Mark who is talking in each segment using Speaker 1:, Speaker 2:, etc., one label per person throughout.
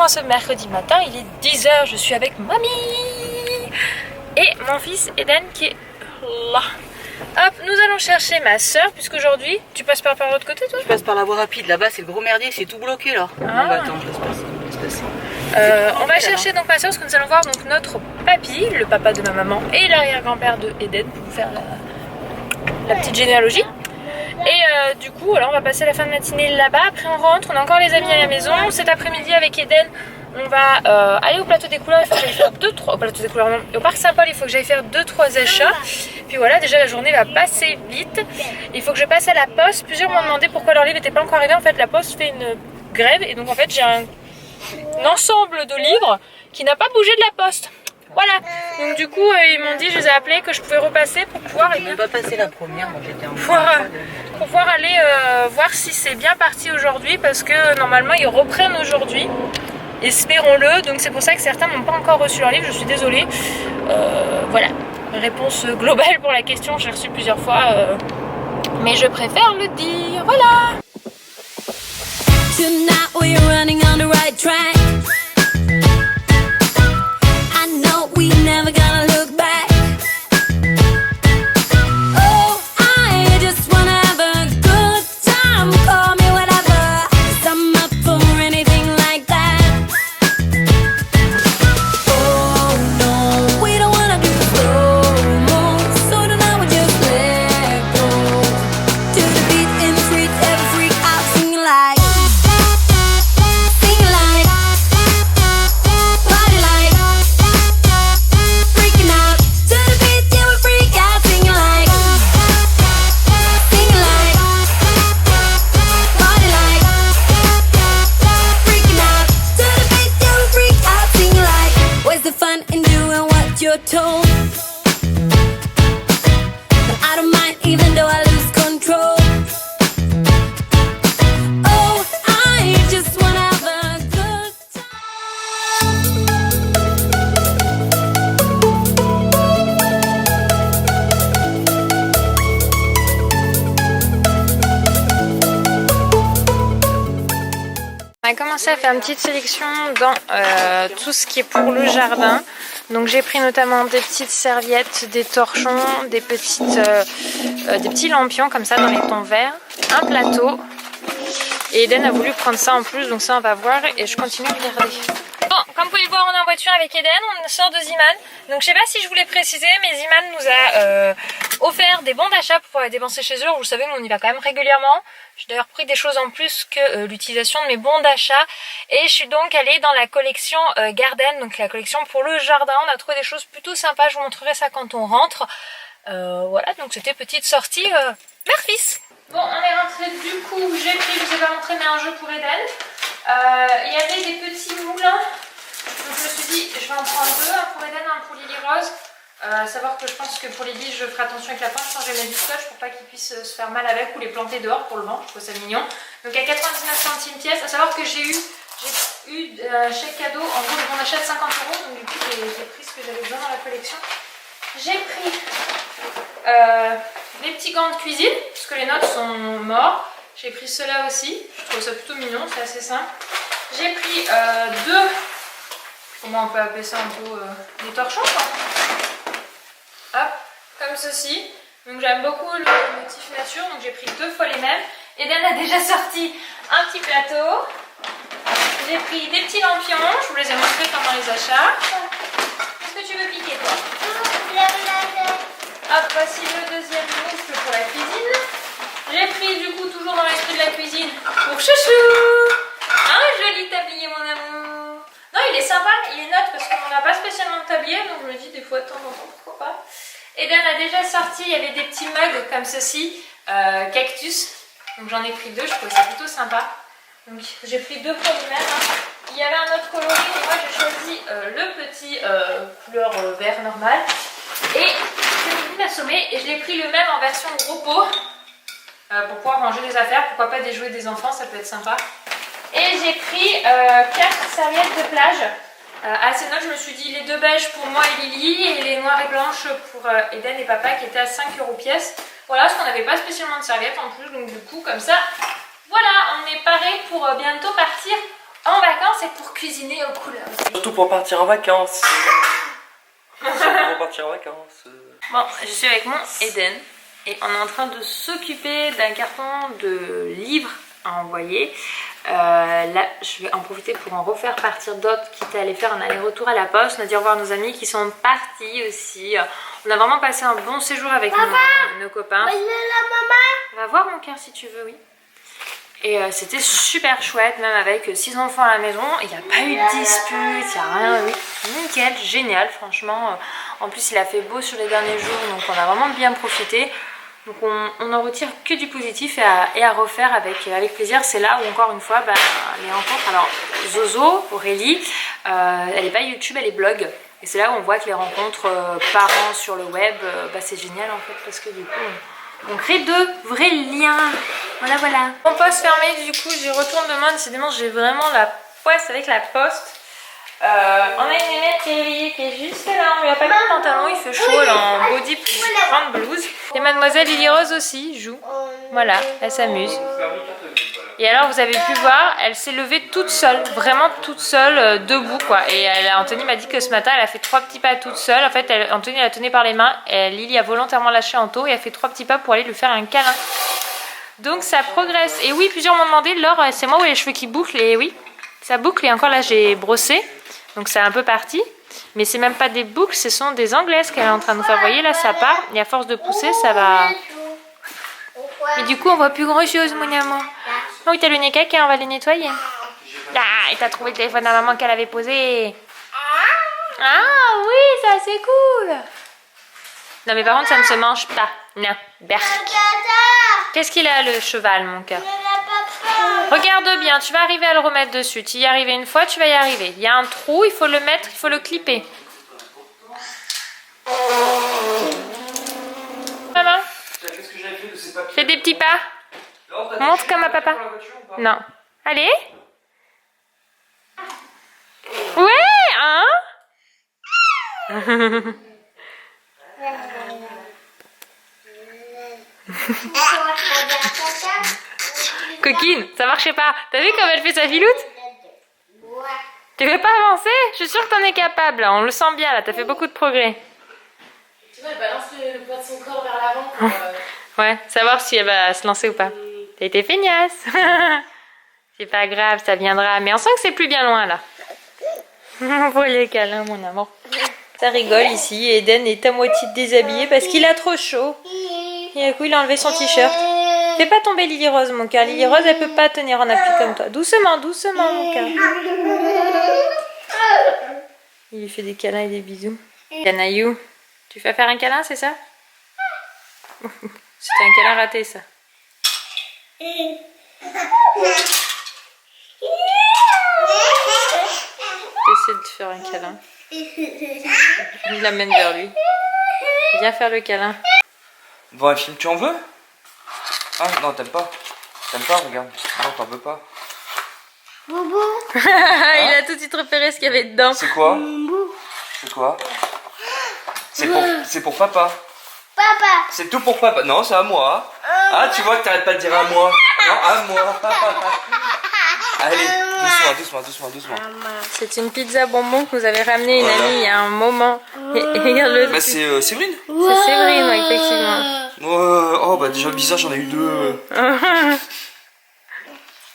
Speaker 1: en ce mercredi matin, il est 10 h, je suis avec mamie et mon fils Eden qui est là. Hop, nous allons chercher ma soeur, puisqu'aujourd'hui, tu passes par l'autre côté toi?
Speaker 2: Je passe par la voie rapide, là-bas c'est le gros merdier, c'est tout bloqué là.
Speaker 1: Ah.
Speaker 2: Bah, attends, je laisse passer.
Speaker 1: On va chercher donc ma soeur, parce que nous allons voir donc notre papy, le papa de ma maman, et l'arrière-grand-père de Eden, pour faire la petite généalogie. Et du coup, alors on va passer la fin de matinée là-bas, après on rentre, on a encore les amis à la maison. Cet après-midi avec Eden, on va aller au plateau des couleurs, il faut que j'aille faire 2-3, au plateau des couleurs, non, au parc Saint-Paul, il faut que j'aille faire 2-3 achats. Puis voilà, déjà la journée va passer vite. Il faut que je passe à la poste. Plusieurs m'ont demandé pourquoi leur livre n'était pas encore arrivé. En fait, la poste fait une grève et donc en fait j'ai un ensemble de livres qui n'a pas bougé de la poste. Voilà, donc du coup ils m'ont dit, je les ai appelés, que je pouvais repasser pour pouvoir...
Speaker 2: Je n'ai pas passé la première, moi j'étais en
Speaker 1: pour pouvoir aller voir si c'est bien parti aujourd'hui, parce que normalement ils reprennent aujourd'hui, espérons-le. Donc c'est pour ça que certains n'ont pas encore reçu leur livre, je suis désolée. Voilà, réponse globale pour la question, j'ai reçu plusieurs fois, mais je préfère le dire, voilà.
Speaker 3: Tonight we're running on the right track. I know we never gonna look back. Oh, I just wanna have a good time. Call me whatever, 'cause I'm up for anything like that. Oh no, we don't wanna do slow-mo, so tonight we just let go. To the beat in the street, every freak out singing like. Told, but I don't mind even though I lose control. Oh, I just wanna have a good
Speaker 1: On a commencé à faire une petite sélection dans tout ce qui est pour le jardin. Donc j'ai pris notamment des petites serviettes, des torchons, des petits lampions comme ça dans les tons verts, un plateau. Et Eden a voulu prendre ça en plus, donc ça on va voir et je continue à regarder. Bon, comme vous pouvez le voir, on est en voiture avec Eden, on sort de Ziman. Donc je sais pas si je voulais préciser, mais Ziman nous a offert des bons d'achat pour pouvoir les dépenser chez eux. Vous le savez, nous on y va quand même régulièrement. J'ai d'ailleurs pris des choses en plus que l'utilisation de mes bons d'achat. Et je suis donc allée dans la collection Garden, donc la collection pour le jardin. On a trouvé des choses plutôt sympas, je vous montrerai ça quand on rentre. Voilà, donc c'était petite sortie mère-fils. Bon, on est rentré du coup, j'ai pris, je vous ai pas montré, mais un jeu pour Eden. Il y avait des petits moulins, donc je me suis dit je vais en prendre deux, un pour Eden, un pour Lily Rose. Savoir que je pense que pour Lily je ferai attention avec la pince, je vais mettre du scotch pour pas qu'il puisse se faire mal avec ou les planter dehors pour le vent, je trouve ça mignon. Donc à 99 centimes pièce, à savoir que j'ai eu chèque cadeau, en gros le bon d'achat de 50 €, donc du coup j'ai pris ce que j'avais besoin dans la collection. J'ai pris les petits gants de cuisine, puisque les nôtres sont morts. J'ai pris ceux-là aussi, je trouve ça plutôt mignon, c'est assez simple. J'ai pris deux, comment on peut appeler ça un peu, des torchons quoi. Hop, comme ceci. Donc j'aime beaucoup le motif nature, donc j'ai pris 2 fois les mêmes. Eden a déjà sorti un petit plateau. J'ai pris des petits lampions, je vous les ai montrés pendant les achats. Qu'est-ce que tu veux piquer toi? Hop, voici le deuxième moufle pour la cuisine. J'ai pris du coup, toujours dans l'esprit de la cuisine, pour chouchou, un joli tablier mon amour. Non, il est sympa, il est neutre parce qu'on n'a pas spécialement de tablier, donc je me dis des fois de temps en temps, pourquoi pas. Eden a déjà sorti, il y avait des petits mugs comme ceci, cactus. Donc j'en ai pris 2, je trouvais ça plutôt sympa. Donc j'ai pris 2 fois le même. Hein. Il y avait un autre coloris, et moi j'ai choisi le petit couleur vert normal. Et j'ai voulu l'assommer et je l'ai pris le même en version gros pot. Pour pouvoir ranger des affaires, pourquoi pas des jouets des enfants, ça peut être sympa. Et j'ai pris 4 serviettes de plage. À ces notes, je me suis dit les 2 beiges pour moi et Lily et les noires et blanches pour Eden et papa qui étaient à 5 € pièce. Voilà, parce qu'on n'avait pas spécialement de serviettes en plus, donc du coup, comme ça, voilà, on est paré pour bientôt partir en vacances et pour cuisiner aux couleurs.
Speaker 4: Surtout pour partir en vacances. Surtout pour partir en vacances.
Speaker 1: Bon, je suis avec mon Eden et on est en train de s'occuper d'un carton de livres à envoyer. Là, je vais en profiter pour en refaire partir d'autres, quitte à aller faire un aller-retour à la poste. On a dit au revoir à nos amis qui sont partis aussi. On a vraiment passé un bon séjour avec nos copains. On va voir mon cœur si tu veux, oui. Et c'était super chouette, même avec 6 enfants à la maison. Il n'y a pas eu de dispute, il n'y a rien. Oui. Nickel, génial, franchement. En plus, il a fait beau sur les derniers jours, donc on a vraiment bien profité. Donc on en retire que du positif et à refaire avec plaisir. C'est là où encore une fois les rencontres. Alors Zozo, Aurélie, elle n'est pas YouTube, elle est blog. Et c'est là où on voit que les rencontres parents sur le web, c'est génial en fait, parce que du coup on crée de vrais liens. Voilà, voilà. Mon poste fermé, du coup j'y retourne demain. Décidément j'ai vraiment la poisse avec la poste. On a une Nénette qui est réveillée, qui est juste là. On lui a pas mis de pantalon, il fait chaud, elle est en body plus grande blouse. Et mademoiselle Lily Rose aussi joue. Voilà, elle s'amuse. Et alors vous avez pu voir, elle s'est levée toute seule, vraiment toute seule, debout quoi. Et Anthony m'a dit que ce matin elle a fait 3 petits pas toute seule. En fait Anthony la tenait par les mains, et Lily a volontairement lâché Anto et a fait 3 petits pas pour aller lui faire un câlin. Donc ça progresse. Et oui, plusieurs m'ont demandé, Laure, c'est moi ou les cheveux qui bouclent? Et oui, ça boucle et encore là j'ai brossé. Donc c'est un peu parti. Mais c'est même pas des boucles, ce sont des anglaises qu'elle est en train de nous faire. Vous voyez là ça part et à force de pousser ça va... Et du coup on voit plus grand chose mon amour. Oh oui t'as le nez caca, on va les nettoyer. Ah, et t'as trouvé le téléphone à maman qu'elle avait posé. Ah oui ça c'est cool. Non mais par contre ça ne se mange pas. Non, berk. Qu'est-ce qu'il a le cheval mon cœur? Regarde bien, tu vas arriver à le remettre dessus. Tu y es arrivé une fois, tu vas y arriver. Il y a un trou, il faut le mettre, il faut le clipper. Maman, fais des petits pas. Montre comme à papa. Non. Allez. Ouais, hein? Coquine, ça marchait pas. T'as vu comme elle fait sa filoute? Tu veux pas avancer? Je suis sûre que t'en es capable. On le sent bien là, t'as fait beaucoup de progrès.
Speaker 5: Tu vois, elle balance le poids de son corps vers l'avant.
Speaker 1: Ouais, savoir si elle va se lancer ou pas. T'as été feignasse. C'est pas grave, ça viendra. Mais on sent que c'est plus bien loin là. Pour les câlins, mon amour. Ça rigole ici. Eden est à moitié déshabillé parce qu'il a trop chaud. Et du coup, il a enlevé son t-shirt. Fais pas tomber Lily Rose, mon cœur. Lily Rose, elle peut pas tenir en appui comme toi. Doucement, doucement, mon cœur. Il lui fait des câlins et des bisous. Canaillou, tu fais faire un câlin, c'est ça? C'était un câlin raté, ça. Essaie de faire un câlin. Il l'amène vers lui. Viens faire le câlin.
Speaker 4: Bon, un film, tu en veux? Ah non, t'aimes pas. T'aimes pas, regarde. Non, t'en veux pas.
Speaker 3: Boubou.
Speaker 1: Il a tout de suite repéré ce qu'il y avait dedans.
Speaker 4: C'est quoi? C'est quoi? C'est pour papa.
Speaker 3: Papa.
Speaker 4: C'est tout pour papa. Non, c'est à moi. Ah, tu vois que t'arrêtes pas de dire à moi. Non, à moi. Allez, doucement.
Speaker 1: C'est une pizza bonbon que nous avait ramené une amie il y a un moment. Et regarde-le.
Speaker 4: Bah, c'est Séverine.
Speaker 1: C'est Séverine, ouais, effectivement.
Speaker 4: Oh, bah déjà bizarre, j'en ai eu 2.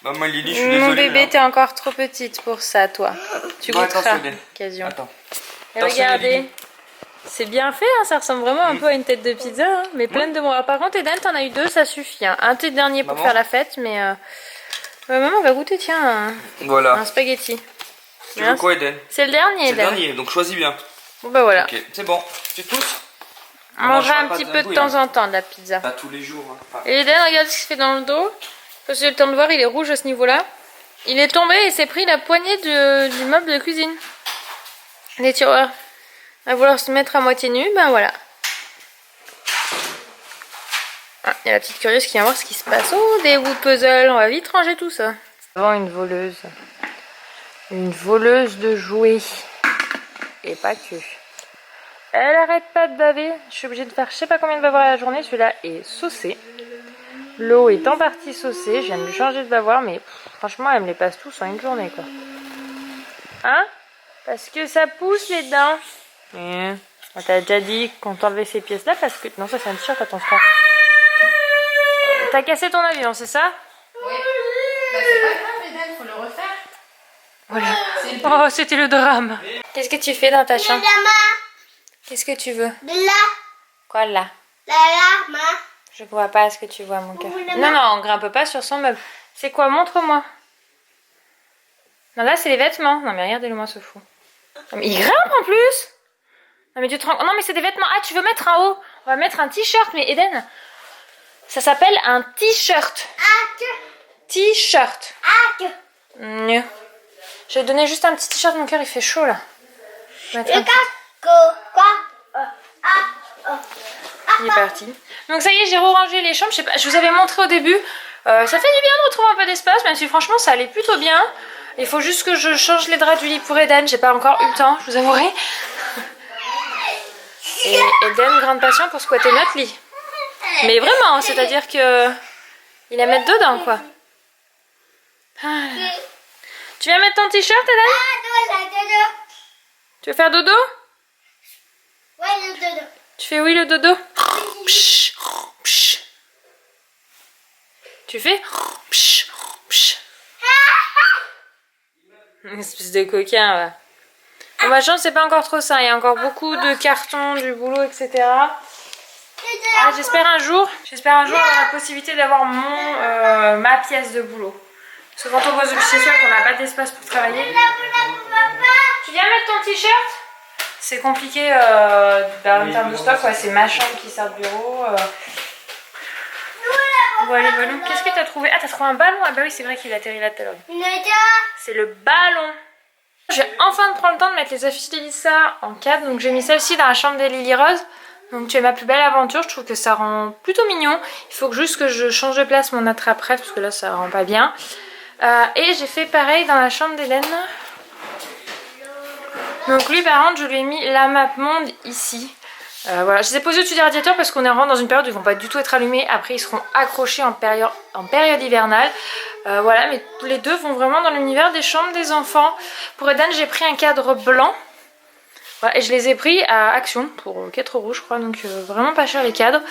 Speaker 4: Maman Lily, je suis désolée.
Speaker 1: Mon bébé,
Speaker 4: là.
Speaker 1: t'es encore trop petite pour ça, toi. Tu
Speaker 4: Bon,
Speaker 1: goûteras.
Speaker 4: attention, Lily.
Speaker 1: Occasion.
Speaker 4: Attends.
Speaker 1: Et
Speaker 4: Attention,
Speaker 1: regardez,
Speaker 4: Lily.
Speaker 1: c'est bien fait, hein, ça ressemble vraiment un peu à une tête de pizza, hein, mais pleine de moi. Par contre, Eden, t'en as eu 2, ça suffit. Hein. Un thé dernier pour
Speaker 4: Maman
Speaker 1: faire la fête, mais maman va goûter, tiens,
Speaker 4: Voilà.
Speaker 1: un spaghetti.
Speaker 4: Tu veux quoi, Eden?
Speaker 1: C'est le dernier,
Speaker 4: C'est le
Speaker 1: Eden.
Speaker 4: dernier, donc choisis bien.
Speaker 1: Bon, bah voilà.
Speaker 4: Ok, c'est bon. Tu tousses?
Speaker 1: On mangera un petit peu de temps en temps de la pizza.
Speaker 4: Pas tous les jours. Hein. Enfin,
Speaker 1: Et Eden, regarde ce qu'il fait dans le dos. Parce que j'ai le temps de voir, il est rouge à ce niveau-là. Il est tombé et s'est pris la poignée du meuble de cuisine. Les tiroirs. À vouloir se mettre à moitié nu, ben voilà. Ah, il y a la petite curieuse qui vient voir ce qui se passe. Oh, des bouts de puzzle, on va vite ranger tout ça. Avant une voleuse. Une voleuse de jouets. Et pas que. Elle arrête pas de baver. Je suis obligée de faire je sais pas combien de bavures à la journée. Celui-là est saucé. L'eau est en partie saucée, je viens de lui changer de bavoir, mais franchement, elle me les passe tous en une journée, quoi. Hein? Parce que ça pousse les dents. On t'a déjà dit qu'on t'enlevait ces pièces-là parce que... Non, ça c'est un t-shirt à ton frère. T'as cassé ton avion, c'est ça?
Speaker 5: Oui. Bah, c'est pas grave, Eden, faut le refaire.
Speaker 1: Voilà. Oh, c'était le drame. Qu'est-ce que tu fais dans ta chambre? Qu'est-ce que tu veux? Quoi là? Je vois pas ce que tu vois, mon cœur. Non, non, on grimpe pas sur son meuble. C'est quoi? Montre-moi. Non, là, c'est les vêtements. Non, mais regardez-le, moi, ce fou. Non, mais il grimpe en plus. Non, mais tu te rends... Non, mais c'est des vêtements. Ah, tu veux mettre un haut? On va mettre un t-shirt, mais Eden, ça s'appelle un t-shirt. T-shirt. Je vais te donner juste un petit t-shirt, mon cœur, il fait chaud, là. Je vais mettre un petit- Il est parti. Donc ça y est, j'ai rangé les chambres. Je sais pas, je vous avais montré au début. Ça fait du bien de retrouver un peu d'espace, même si franchement ça allait plutôt bien. Il faut juste que je change les draps du lit pour Eden. J'ai pas encore eu le temps, je vous avouerai. Et Eden, grande passion pour squatter notre lit. Mais vraiment, c'est-à-dire que il la met dedans, quoi. Ah. Tu viens mettre ton t-shirt, Eden? Tu veux faire dodo? Tu fais oui le dodo? Psh, psh. Tu fais? Psh, psh. Une espèce de coquin, là. Bon, ma chambre, c'est pas encore trop ça. Il y a encore beaucoup de cartons, du boulot, etc. Ah, j'espère un jour avoir la possibilité d'avoir ma pièce de boulot. Parce que quand on bosse chez soi, qu'on n'a pas d'espace pour travailler. Tu viens mettre ton t-shirt? C'est compliqué en termes de stock, ouais, c'est ma chambre qui sert de bureau. Voilà, voilà. Qu'est-ce que t'as trouvé? Ah, t'as trouvé un ballon? Ah bah oui, c'est vrai qu'il atterrit là tout à l'heure. C'est le ballon. Je vais enfin prendre le temps de mettre les affiches d'Elissa en cadre. Donc j'ai mis celle-ci dans la chambre des Lily Rose. Donc tu es ma plus belle aventure, je trouve que ça rend plutôt mignon. Il faut juste que je change de place mon attrape-rêve parce que là ça rend pas bien. Et j'ai fait pareil dans la chambre d'Hélène. Donc lui par contre je lui ai mis la map monde ici. Voilà, je les ai posés au-dessus des radiateurs parce qu'on est vraiment dans une période où ils vont pas du tout être allumés. Après ils seront accrochés en période hivernale. Voilà, mais tous les deux vont vraiment dans l'univers des chambres des enfants. Pour Eden j'ai pris un cadre blanc. Voilà, et je les ai pris à Action pour 4 € je crois. Donc vraiment pas cher les cadres.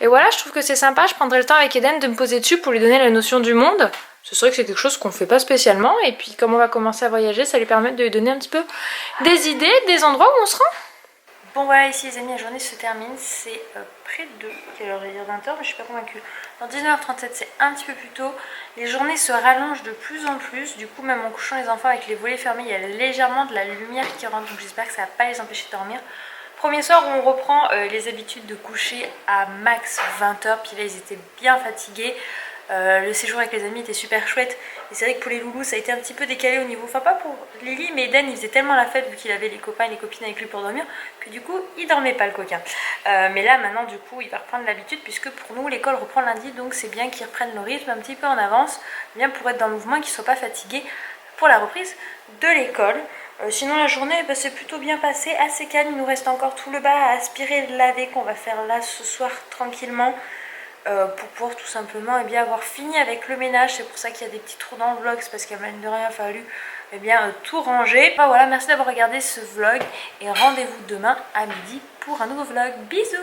Speaker 1: Et voilà, je trouve que c'est sympa. Je prendrai le temps avec Eden de me poser dessus pour lui donner la notion du monde. Ce serait que c'est quelque chose qu'on fait pas spécialement. Et puis comme on va commencer à voyager, ça lui permet de lui donner un petit peu des idées, des endroits où on se rend. Bon voilà, ici les amis, la journée se termine. C'est près de... quelle heure? Je vais dire 20 h, mais je suis pas convaincue. Dans 19h37, c'est un petit peu plus tôt. Les journées se rallongent de plus en plus. Du coup, même en couchant les enfants avec les volets fermés, il y a légèrement de la lumière qui rentre. Donc j'espère que ça va pas les empêcher de dormir. Premier soir où on reprend les habitudes de coucher à max 20 h. Puis là, ils étaient bien fatigués. Le séjour avec les amis était super chouette. Et c'est vrai que pour les loulous, ça a été un petit peu décalé au niveau... Enfin, pas pour Lily, mais Eden, il faisait tellement la fête vu qu'il avait les copains et les copines avec lui pour dormir que du coup, il dormait pas le coquin. Mais là, maintenant, du coup, il va reprendre l'habitude puisque pour nous, l'école reprend lundi. Donc c'est bien qu'il reprenne le rythme un petit peu en avance. Bien pour être dans le mouvement, qu'il soit pas fatigué pour la reprise de l'école. Sinon la journée bah, c'est plutôt bien passé, assez calme. Il nous reste encore tout le bas à aspirer et le laver qu'on va faire là ce soir tranquillement. Pour pouvoir tout simplement bien avoir fini avec le ménage. C'est pour ça qu'il y a des petits trous dans le vlog, c'est parce qu'il a même de rien fallu tout ranger. Enfin, voilà, merci d'avoir regardé ce vlog et rendez-vous demain à midi pour un nouveau vlog. Bisous.